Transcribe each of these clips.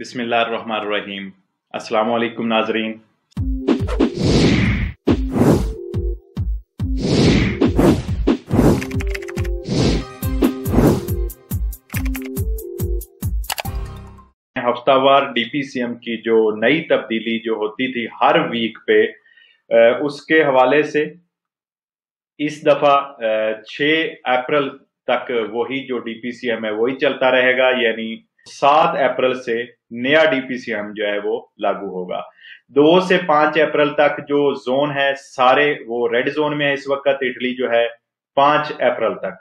बिस्मिल्लाहिर्रहमानिर्रहीम। अस्सलाम वालेकुम नाजरीन। हफ्तावार डीपीसीएम की जो नई तब्दीली जो होती थी हर वीक पे, उसके हवाले से इस दफा 6 अप्रैल तक वही जो डीपीसीएम है वही चलता रहेगा, यानी 7 अप्रैल से नया डीपीसीएम जो है वो लागू होगा। 2 से 5 अप्रैल तक जो जोन है सारे वो रेड जोन में है इस वक्त, इटली जो है 5 अप्रैल तक।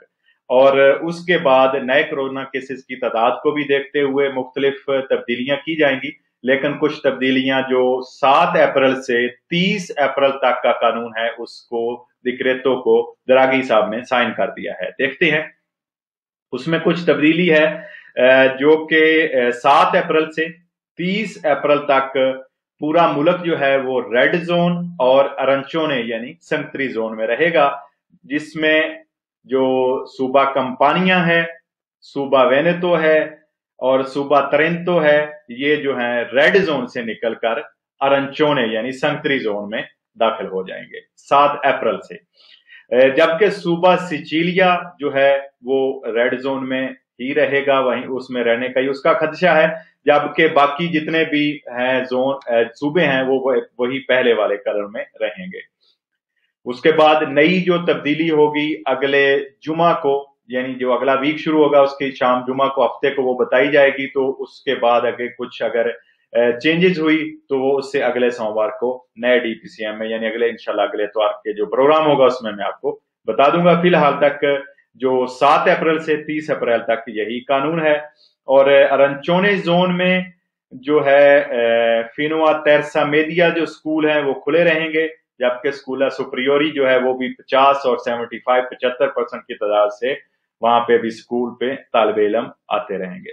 और उसके बाद नए कोरोना केसेस की तादाद को भी देखते हुए मुख्तलिफ तब्दीलियां की जाएंगी, लेकिन कुछ तब्दीलियां जो 7 अप्रैल से 30 अप्रैल तक का कानून है उसको डिक्रेटो को दरागी साहब ने साइन कर दिया है। देखते हैं उसमें कुछ तब्दीली है जो कि 7 अप्रैल से 30 अप्रैल तक पूरा मुल्क जो है वो रेड जोन और अरंचोने यानी संतरी जोन में रहेगा, जिसमें जो सूबा कंपानियां है, सूबा वेनेतो है और सूबा तरेंतो है, ये जो है रेड जोन से निकलकर अरंचोने यानी संतरी जोन में दाखिल हो जाएंगे 7 अप्रैल से। जबकि सूबा सिचिलिया जो है वो रेड जोन में ही रहेगा, वहीं उसमें रहने का ही उसका खदशा है, जबकि बाकी जितने भी हैं जोन सूबे हैं वो वही पहले वाले कलर में रहेंगे। उसके बाद नई जो तब्दीली होगी अगले जुमा को, यानी जो अगला वीक शुरू होगा उसकी शाम जुमा को हफ्ते को वो बताई जाएगी, तो उसके बाद अगर चेंजेस हुई तो वो उससे अगले सोमवार को नए डीपीसीएम में यानी इंशाल्लाह अगले इतवार के जो प्रोग्राम होगा उसमें मैं आपको बता दूंगा। फिलहाल तक जो 7 अप्रैल से 30 अप्रैल तक यही कानून है। और अरंचोने जोन में जो है फिनुआ तेरसा मेदिया जो स्कूल है वो खुले रहेंगे, जबकि स्कूला सुप्रियोरी जो है वो भी 50 और 75-75% की तादाद से वहां पे भी स्कूल पे तालिब इल्म आते रहेंगे।